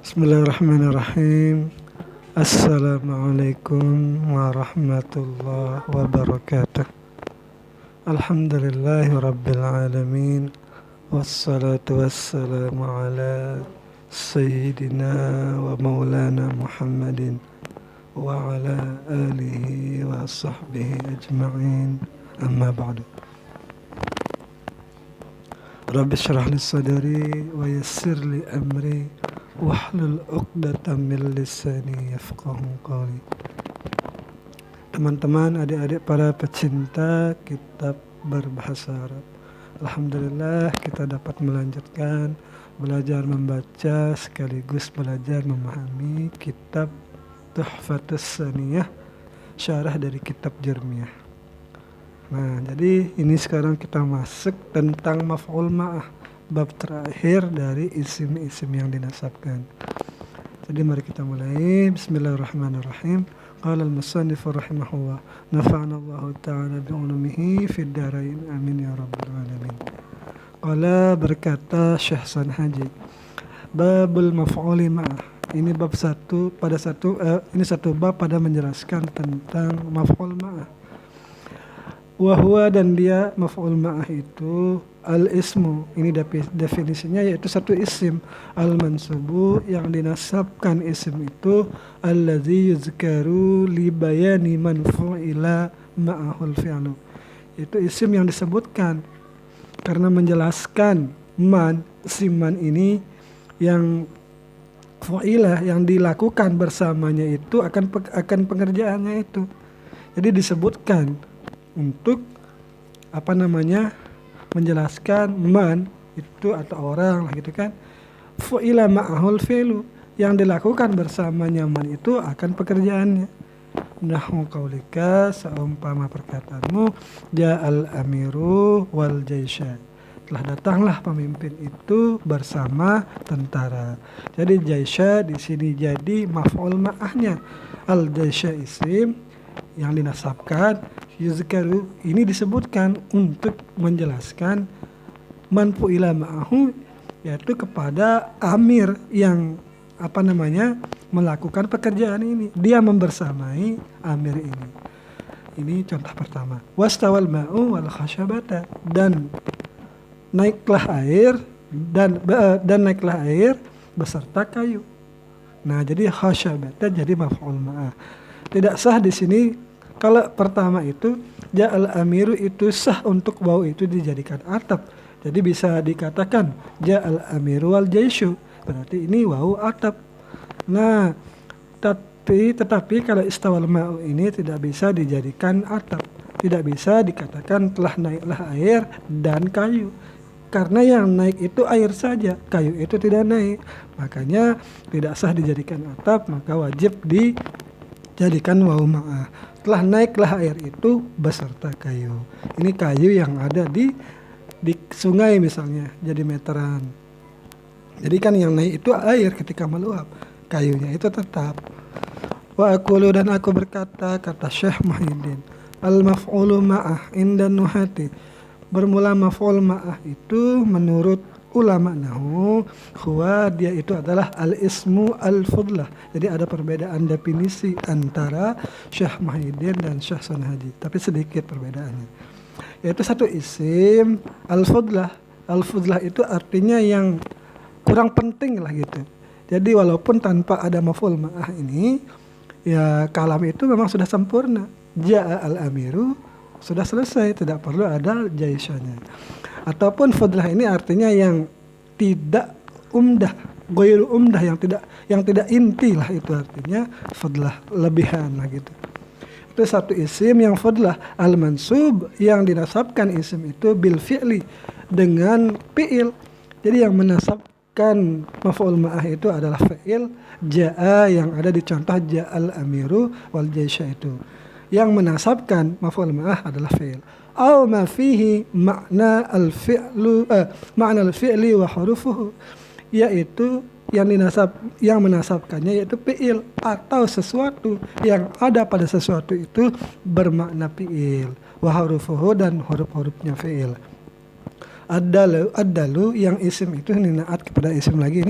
Bismillahirrahmanirrahim. Assalamualaikum warahmatullahi wabarakatuh. Alhamdulillahi rabbil alamin. Wassalatu wassalamu ala sayyidina wa maulana Muhammadin wa ala alihi wa sahbihi ajma'in. Amma ba'du. Rabbi syrah li sadri wa yassir li amri wahlul 'uqdatam min lisani yafqahu qawli. Teman-teman, adik-adik para pecinta kitab berbahasa Arab, alhamdulillah kita dapat melanjutkan belajar membaca sekaligus belajar memahami kitab Tuhfatus Saniyah, syarah dari kitab Jermiyah. Nah, jadi ini sekarang kita masuk tentang maf'ul ma'ah, bab terakhir dari isim-isim yang dinasabkan. Jadi mari kita mulai. Bismillahirrahmanirrahim. Qala al-musannif rahimahullah, nafa'ana Allah ta'ala bi'ulumihi fid darain, amin ya rabbal alamin. Qala, berkata Syekh Hasan Haji, babul maf'uli ma'ah. Ini bab satu bab pada menjelaskan tentang maf'ul ma'ah. Wahwa, dan dia maf'ul ma'ah itu al-ismu, ini definisinya yaitu satu isim, al-mansubu, yang dinasabkan isim itu, alladzi yuzkaru li bayani man fu'ila ma'ahul fi'lu, itu isim yang disebutkan karena menjelaskan si man ini yang fu'ila, yang dilakukan bersamanya itu akan pengerjaannya itu. Jadi disebutkan untuk menjelaskan man itu atau orang lah gitu kan. Fu'ila ma'ahul fi'lu, yang dilakukan bersamanya man itu akan pekerjaannya. Nahu qaulika, seumpama perkataanmu, ja'al amiru wal jaisha, telah datanglah pemimpin itu bersama tentara. Jadi jaisha di sini jadi maf'ul ma'ahnya, al jaisha isim yang dinasabkan, yuzkaru ini disebutkan untuk menjelaskan man fu'ila ma'ahu, yaitu kepada amir yang melakukan pekerjaan ini, dia membersamai amir ini. Ini contoh pertama. Wastawal ma'u wal khashabata, dan naiklah air beserta kayu. Nah, jadi khashabata jadi maf'ul ma'ah. Tidak sah di sini kalau pertama itu ja'al amiru itu sah untuk waw itu dijadikan atap. Jadi bisa dikatakan ja'al amiru wal jaishu, berarti ini waw atap. Nah, tetapi kalau istawal ma'u ini tidak bisa dijadikan atap. Tidak bisa dikatakan telah naiklah air dan kayu. Karena yang naik itu air saja, kayu itu tidak naik. Makanya tidak sah dijadikan atap, maka wajib dijadikan waw ma'ah. Telah naiklah air itu beserta kayu. Ini kayu yang ada di sungai misalnya, jadi meteran. Jadi kan yang naik itu air ketika meluap, kayunya itu tetap. Wa aqulu, dan aku berkata, kata Syekh Muhyiddin, al-maf'ulu ma'ah inda nuhati, bermula maf'ul ma'ah itu menurut ulama nahu, huwa, dia itu adalah al-ismu al-fudlah. Jadi ada perbedaan definisi antara Syekh Muhyiddin dan Syekh Hasan Haji, tapi sedikit perbedaannya. Yaitu satu isim al-fudlah. Al-fudlah itu artinya yang kurang penting lah gitu. Jadi walaupun tanpa ada maf'ul ma'ah ini, ya kalam itu memang sudah sempurna. Ja'a al-amiru, sudah selesai, tidak perlu ada jaisanya. Ataupun fadlah ini artinya yang tidak umdah, ghairu umdah, yang tidak inti lah, itu artinya fadlah, lebihan lah gitu. Itu satu isim yang fadlah. Al-mansub, yang dinasabkan isim itu bil fi'li, dengan fi'il. Jadi yang menasabkan maf'ul ma'ah itu adalah fi'il ja'a, yang ada di contoh ja'al amiru wal jaisha itu. Yang menasabkan maf'ul ma'ah adalah fi'il. Aw ma fihi makna al-fi'li wa hurufuhu, yaitu yang menasabkannya yaitu fi'il, atau sesuatu yang ada pada sesuatu itu bermakna fi'il, wa hurufuhu, dan huruf-hurufnya fi'il. Ad-dalu yang isim itu ninaat kepada isim lagi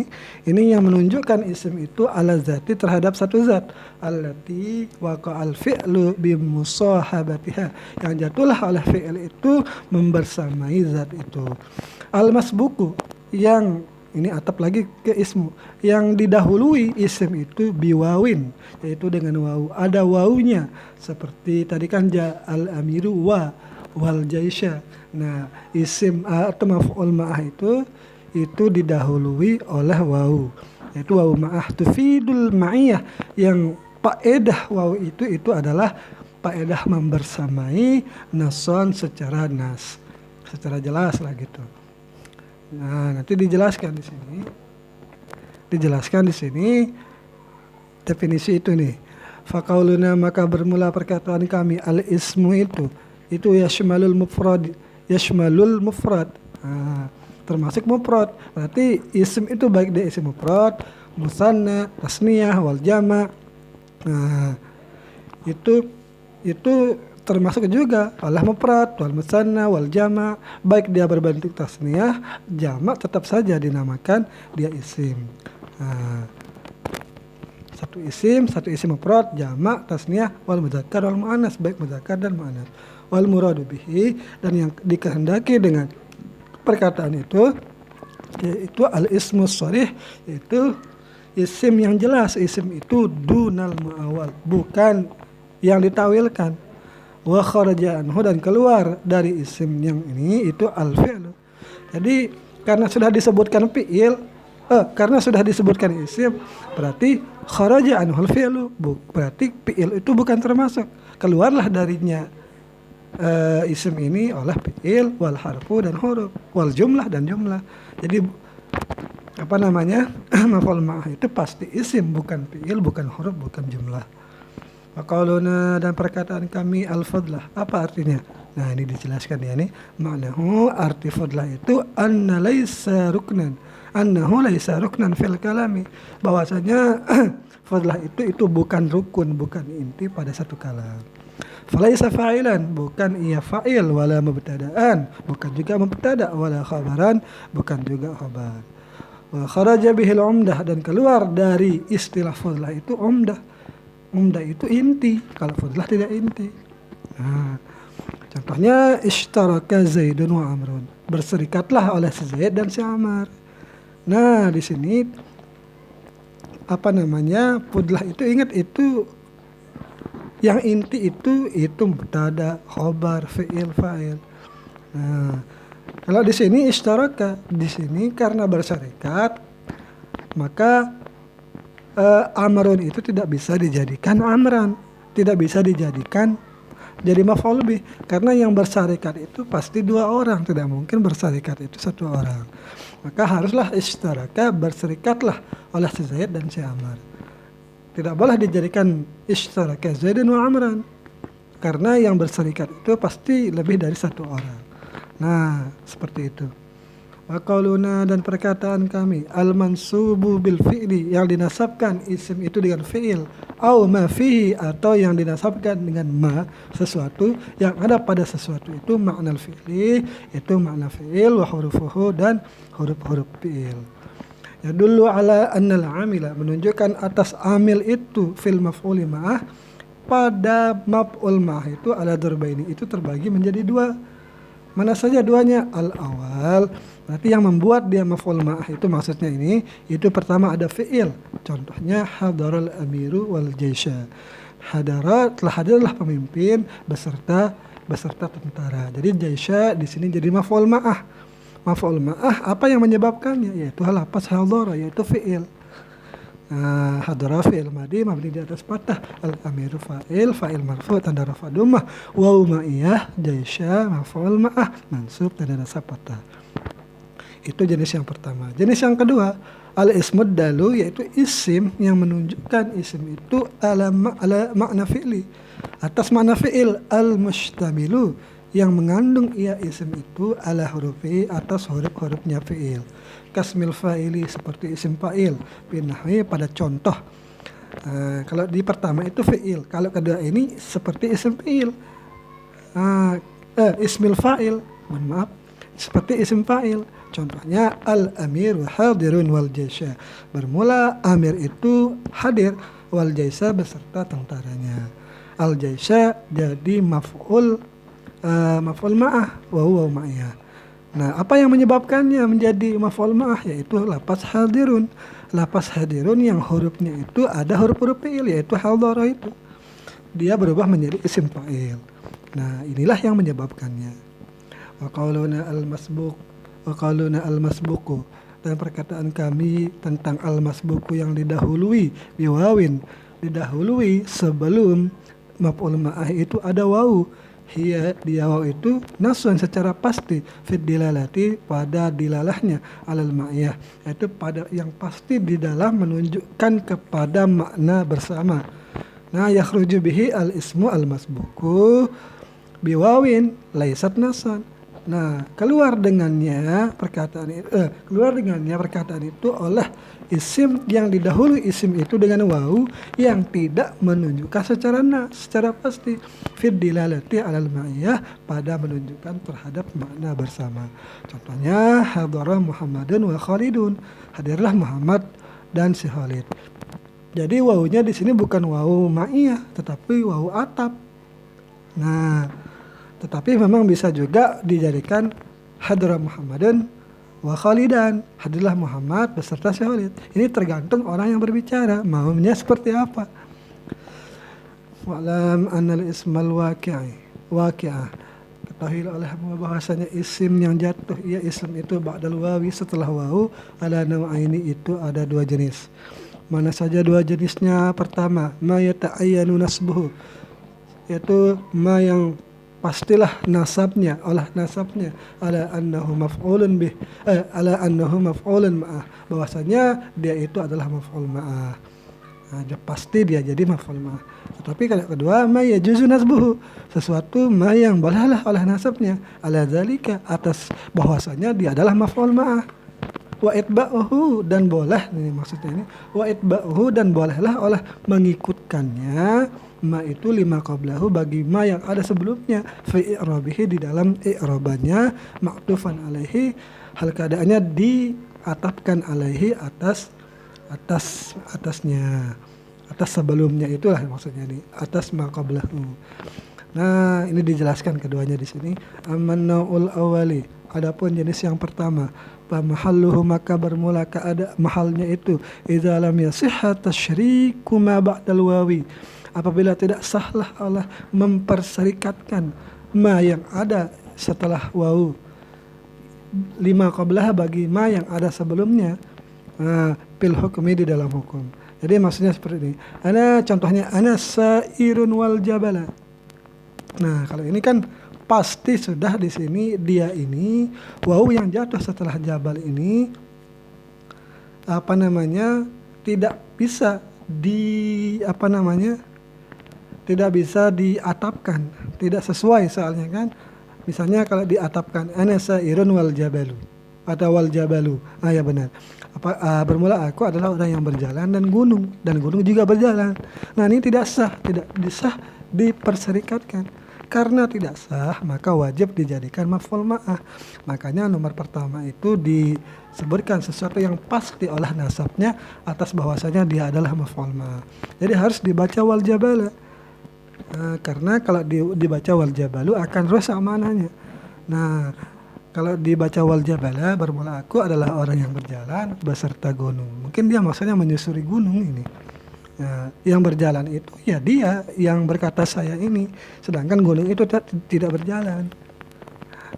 ini yang menunjukkan isim itu ala zati terhadap satu zat, allati waqa'al fi'lu bimusahabatiha, yang jatuhlah oleh fi'il itu membersamai zat itu. Al-masbuku yang ini atap lagi ke ismu, yang didahului isim itu biwawin, yaitu dengan wawu, ada wawunya, seperti tadi kan al-amiru wal jaisha. Nah, isim atau maf'ul ma'ah itu didahului oleh wawu, yaitu wawu ma'ah tufidul ma'iyah, yang faedah wawu itu adalah faedah membersamai nason secara jelas lah gitu. Nah, nanti dijelaskan di sini definisi itu nih. Faqauluna, maka bermula perkataan kami, al-ismu itu yashmalul mufrad. Nah, termasuk mufrad. Berarti isim itu baik dia isim mufrad, musanna, tasniyah, wal jama'. Nah, itu termasuk juga oleh mufrad, wal musanna, wal jama'. Baik dia berbentuk tasniyah, jama' tetap saja dinamakan dia isim. Nah, satu isim mufrad, jama', tasniyah, wal mudzakkar wal muannas, baik mudzakkar dan muannas. Wal muradu bihi, dan yang dikehendaki dengan perkataan itu yaitu al-ismus sharih, yaitu isim yang jelas. Isim itu dunal muawwal, bukan yang ditawilkan. Wa kharaja anhu, dan keluar dari isim yang ini itu al-fi'lu. Jadi karena sudah disebutkan fi'il, karena sudah disebutkan isim, berarti kharaja anhu al-fi'lu, berarti fi'il itu bukan termasuk, keluarlah darinya isim ini oleh fi'il, wal harfu dan huruf, wal jumlah dan jumlah. Jadi maf'ul ma'ah itu pasti isim, bukan fi'il, bukan huruf, bukan jumlah. Maqauluna, dan perkataan kami, al-fadlah, apa artinya? Nah, ini dijelaskan ya nih. Ma'nahu, arti fadlah itu annahu laisa ruknan fil kalami, bahwasanya fadlah itu bukan rukun, bukan inti pada satu kalam. Falaisa fa'ilan, bukan ia fa'il, wala mubtada'an, bukan juga mubtada', wala khabaran, bukan juga khabar. Wa kharaja bihil umdah, dan keluar dari istilah fadlah itu umdah. Umdah itu inti, kalau fadlah tidak inti. Nah, contohnya ishtaraka Zaidun wa Amrun, berserikatlah oleh si Zaid dan si Amr. Nah, di sini fadlah itu, ingat itu yang inti itu mubtada, khabar, fi'il, fa'il. Nah, kalau di sini ishtaraka, di sini karena berserikat, maka amrun itu tidak bisa dijadikan amran, tidak bisa dijadikan jadi maf'ul bih, karena yang berserikat itu pasti dua orang, tidak mungkin berserikat itu satu orang. Maka haruslah ishtaraka, berserikatlah oleh si Zaid dan si Amr. Tidak boleh dijadikan ishtaraka Zaidun wa Amran, karena yang berserikat itu pasti lebih dari satu orang. Nah, seperti itu. Wa qauluna, dan perkataan kami, al-mansubu bil fi'li, yang dinasabkan isim itu dengan fi'il, au ma fihi, atau yang dinasabkan dengan ma, sesuatu yang ada pada sesuatu itu, makna fi'li, itu makna fi'il, wa hurufuhu, dan huruf-huruf fi'il. Ya dulu ala annal amila, menunjukkan atas amil itu fil maf'uli ma'ah, pada maf'ul ma'ah itu ala darbaini, itu terbagi menjadi dua. Mana saja duanya? Al-awal, berarti yang membuat dia maf'ul ma'ah itu, maksudnya ini, itu pertama ada fi'il. Contohnya hadaral amiru wal jaisha. Telah hadirlah pemimpin beserta tentara. Jadi jaisha di sini jadi maf'ul ma'ah. Maf'ul ma'ah, apa yang menyebabkannya? Yaitu lafaz hadara, yaitu fi'il. Hadara fi'il madi mabni di atas fathah, al-amiru fa'il marfu' tanda rafa dhammah, waw ma'iyah jaisha maf'ul ma'ah mansub tanda nasab fathah. Itu jenis yang pertama. Jenis yang kedua, al-ismud dalu, yaitu isim yang menunjukkan isim itu ala makna fi'li, atas makna fi'il, al-mustamilu, yang mengandung ia isim itu ala hurufi, atas huruf-hurufnya fi'il. Kasmil fa'ili, seperti isim fa'il, binahwi, pada contoh. Kalau di pertama itu fi'il, kalau kedua ini seperti isim fi'il. Ismil fa'il, mohon maaf, seperti isim fa'il. Contohnya al-amiru hadirun wal jaisha. Bermula amir itu hadir, wal jaisha beserta tentaranya. Al jaisha jadi maf'ul ma'ah wa huwa ma'iyah. Nah, apa yang menyebabkannya menjadi maf'ul ma'ah, yaitu lafaz hadirun. Lafaz hadirun yang hurufnya itu ada huruf-huruf fi'il, yaitu hadara itu. Dia berubah menjadi isim fa'il. Nah, inilah yang menyebabkannya. Wa qauluna al-masbuku, dan perkataan kami tentang al-masbuku yang didahului biwawin, didahului sebelum maf'ul ma'ah itu ada wawu. Hiya, dia wawu itu nasun secara pasti fid dilalati, pada dilalahnya, alal ma'iyah, yaitu pada yang pasti di dalam menunjukkan kepada makna bersama. Nah, yakhruju bihi al-ismu al-masbuku biwawin laisat nasan. Nah, keluar dengannya perkataan itu oleh isim yang didahului isim itu dengan wawu yang tidak menunjukkan secara pasti fid dilalati alal ma'iyah, pada menunjukkan terhadap makna bersama. Contohnya hadara Muhammadun wa Khalidun, hadirlah Muhammad dan si Khalid. Jadi wawunya di sini bukan wawu ma'iyah tetapi wawu ataf. Nah, tetapi memang bisa juga dijadikan hadara Muhammadun wa Khalidan, hadirlah Muhammad beserta si Khalid. Ini tergantung orang yang berbicara maunya seperti apa. Wa'lam annal ismal waqi'ah. Ketahuilah olehmu bahwasanya isim yang jatuh, ya isim itu ba'dal wawi, setelah wawu, ala naw'aini, itu ada dua jenis. Mana saja dua jenisnya? Pertama, ma yata'ayyanu nasbuhu, yaitu ma yang pastilah nasabnya, olah nasabnya, ala annahu maf'ulun bih, ala annahu maf'ulun ma'ah, bahwasanya dia itu adalah maf'ul ma'ah. Nah, pasti dia jadi maf'ul ma'ah. Tetapi kalau kedua, ma yajuzu nasbuhu, sesuatu ma yang bolehlah olah nasabnya, ala zalika, atas bahwasanya dia adalah maf'ul ma'ah. Wa itba'uhu, dan boleh, ini maksudnya ini, wa itba'uhu, dan bolehlah olah mengikutkannya ma itu lima qablahu, bagi ma yang ada sebelumnya, fi i'rabihi, di dalam i'rabannya, ma'tufan alaihi, hal keadaannya diatapkan alaihi, atasnya, atas sebelumnya, itulah maksudnya ini, atas ma qablahu. Nah, ini dijelaskan keduanya di sini. Amman naul awali, adapun jenis yang pertama, mahalluhu, maka bermula keadaan mahalnya itu, idza lam yasihha tasyriku ma ba'dal wawi, apabila tidak sahlah Allah memperserikatkan ma yang ada setelah wawu, lima qablah, bagi ma yang ada sebelumnya, fil hukmi, di dalam hukum. Jadi maksudnya seperti ini. Contohnya ana sairun wal jabala. Nah, kalau ini kan pasti sudah di sini dia ini wawu yang jatuh setelah jabal ini tidak bisa tidak bisa diatapkan, tidak sesuai soalnya kan. Misalnya kalau diatapkan ana sairun wal jabalu atau wal jabalu, ya benar. Bermula aku adalah orang yang berjalan dan gunung juga berjalan. Nah, ini tidak sah, tidak disah diperserikatkan. Karena tidak sah, maka wajib dijadikan maf'ul ma'ah. Makanya nomor pertama itu disebutkan sesuatu yang pasti olah nasabnya atas bahwasanya dia adalah maf'ul ma'ah. Jadi harus dibaca wal jabala. Karena kalau dibaca wal jabalu akan rusak maknanya. Nah, kalau dibaca wal jabala, bermula aku adalah orang yang berjalan beserta gunung. Mungkin dia maksudnya menyusuri gunung ini. Yang berjalan itu ya dia yang berkata saya ini, sedangkan gunung itu tidak berjalan.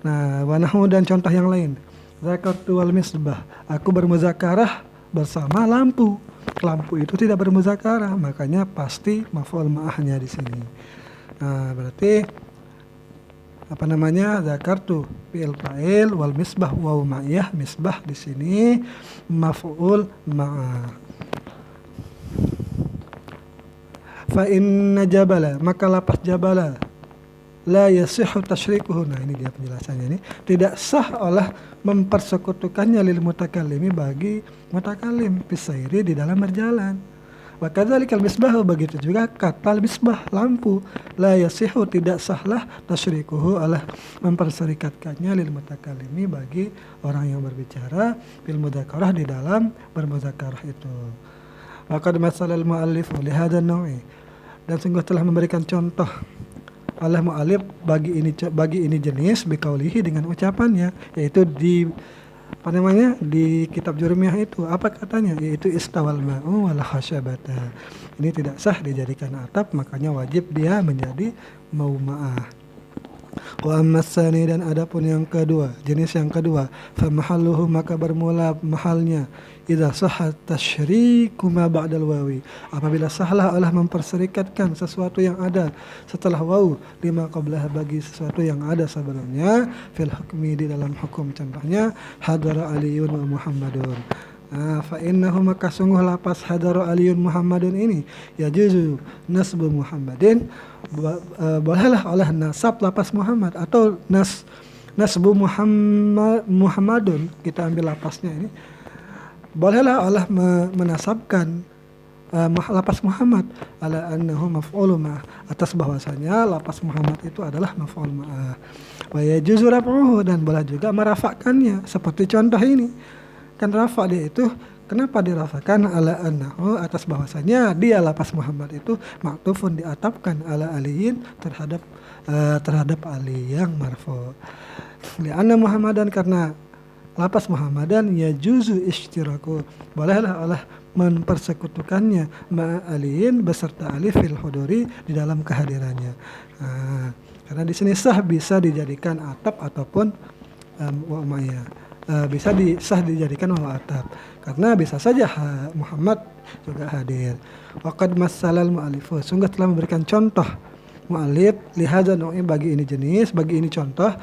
Nah, wanahu, dan contoh yang lain, zakartu wal misbah, aku bermuzakarah bersama lampu. Lampu itu tidak bermuzakarah, makanya pasti maf'ul ma'ahnya di sini. Nah, berarti zakartu fi'il fa'il, wal misbah wawu ma'iyah, misbah di sini maf'ul ma'ah. Fa inna jabala, maka lapas jabala, la yasihhu tasyrikuhu. Nah, ini dia penjelasannya ini. Tidak sah olah mempersekutukannya lil mutakallimi, bagi mutakallim, bisairi, di dalam berjalan. Wa kadzalikal misbahu, begitu juga kata misbah, lampu. La yasihu, tidak sahlah tasyrikuhu, Allah memperserikatkannya lil mutakalimi, bagi orang yang berbicara, bil mudzakarah, di dalam bermudzakarah itu. Wa qad masalal muallif li hadzal naw'i, dan sungguh telah memberikan contoh Allah mu'alif bagi ini jenis biqaulihi, dengan ucapannya, yaitu di di kitab Jurumiyah itu apa katanya, yaitu istawal ma'u wal khasyabata. Ini tidak sah dijadikan atap, makanya wajib dia menjadi mauma'ah. Wa ammas tsani, dan adapun yang kedua, jenis yang kedua, fa mahalluhu, maka bermula mahalnya, idza sahha tasyriku ma ba'dal wawi, apabila sahlah Allah memperserikatkan sesuatu yang ada setelah wawu, lima qablah, bagi sesuatu yang ada sebelumnya, fil hukmi, di dalam hukum. Contohnya hadara aliyun wa muhammadun. Fa innahu, maka sungguh lapas hadara aliyun muhammadun ini, yajuzu nasbu muhammadin, bolehlah oleh nasab lapas Muhammad, atau nasbu Muhammadun, kita ambil lapasnya ini, bolehlah Allah menasabkan lapas Muhammad ala annahu maf'ul ma'ah, atas bahwasanya lapas Muhammad itu adalah maf'ul ma'ah. Wa yajuzu raf'uhu, dan boleh juga merafakkannya, seperti contoh ini kan, rafa dia itu kenapa dirafakan ala annahu, atas bahwasanya dia lapas Muhammad itu maktufun, diatapkan ala aliyin, terhadap ali yang marfu. Li'anna Muhammadan, karena lapas Muhammadan yajuzu ishtiraku, bolehlah Allah mempersekutukannya ma'aliyin, beserta ali fil huduri, di dalam kehadirannya. Karena di sini sah bisa dijadikan atap ataupun wa'maya. Bisa sah dijadikan wawu atap, karena bisa saja Muhammad juga hadir. Waqad masalal mu'alifu, sungguh telah memberikan contoh mu'alif lihadzal naw'i, bagi ini jenis, bagi ini contoh,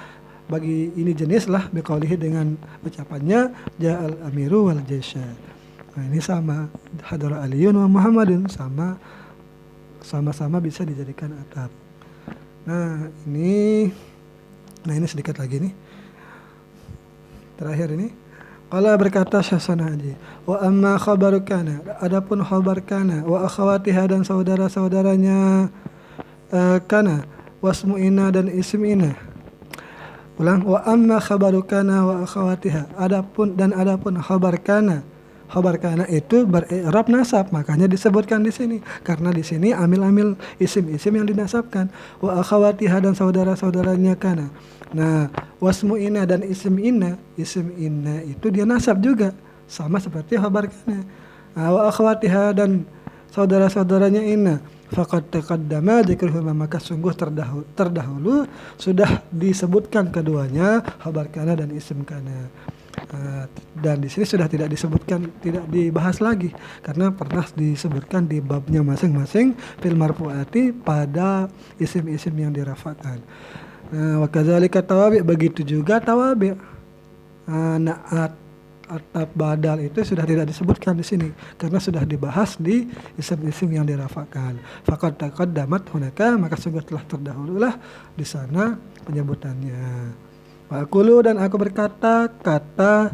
bagi ini jenis lah, biqaulihi, dengan ucapannya ja'al amiru wal jaisha. Nah, ini sama hadara aliyun wa muhammadun, sama-sama bisa dijadikan atap. Nah ini sedikit lagi nih, terakhir ini. Qala, berkata Syahsana Haji, wa amma khabaru kana, adapun khabar kana, wa akhawatiha, dan saudara-saudaranya kana, wasmu ina, dan isim ina. Ulang, wa amma khabaru kana wa akhawatiha, adapun khabar kana itu ber'irab nasab, makanya disebutkan di sini, karena di sini amil-amil isim-isim yang dinasabkan. Wa akhawatiha, dan saudara-saudaranya kana. Nah, wasmu ina, dan isim ina itu dia nasab juga, sama seperti khabar kana. Wa akhawatiha, dan saudara-saudaranya ina, faqad taqaddama dzikruhuma, maka sungguh terdahulu sudah disebutkan keduanya, khabar kana dan isim kana. Dan di sini sudah tidak disebutkan, tidak dibahas lagi, karena pernah disebutkan di babnya masing-masing fil marfu'ati, pada isim-isim yang dirafakan. Wa kadzalika tawabi, begitu juga tawabi. Naat, atap, badal itu sudah tidak disebutkan di sini, karena sudah dibahas di isim-isim yang dirafakan. Faqad taqaddamat hunaka, maka sungguh telah terdahululah di sana penyebutannya. Wa aqulu, dan aku berkata, kata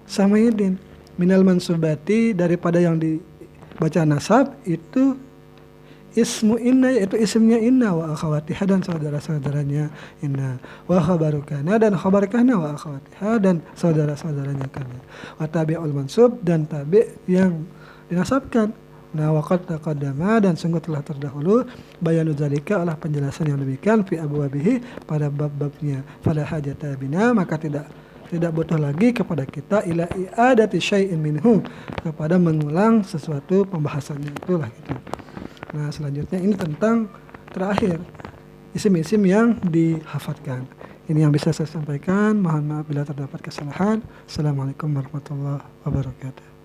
Samayyidin, minal mansubati, daripada yang dibaca nasab itu ismu inna, yaitu isimnya inna, wa akhawatiha, dan saudara-saudaranya inna, wa khabaru kana, dan khabar kana, wa akhawatiha, dan saudara-saudaranya kana, wa tabi'ul mansub, dan tabi' yang dinasabkan. Nah, waqad taqaddama, dan sungguh telah terdahulu bayanu dzalika, adalah penjelasan yang demikian, fi abwabihi, pada bab-babnya. Fala hajata bina, maka tidak butuh lagi kepada kita ila i'adati syai'in minhu, kepada mengulang sesuatu pembahasannya, itulah gitu. Nah, selanjutnya ini tentang terakhir isim-isim yang dihafadzkan. Ini yang bisa saya sampaikan. Mohon maaf bila terdapat kesalahan. Assalamualaikum warahmatullahi wabarakatuh.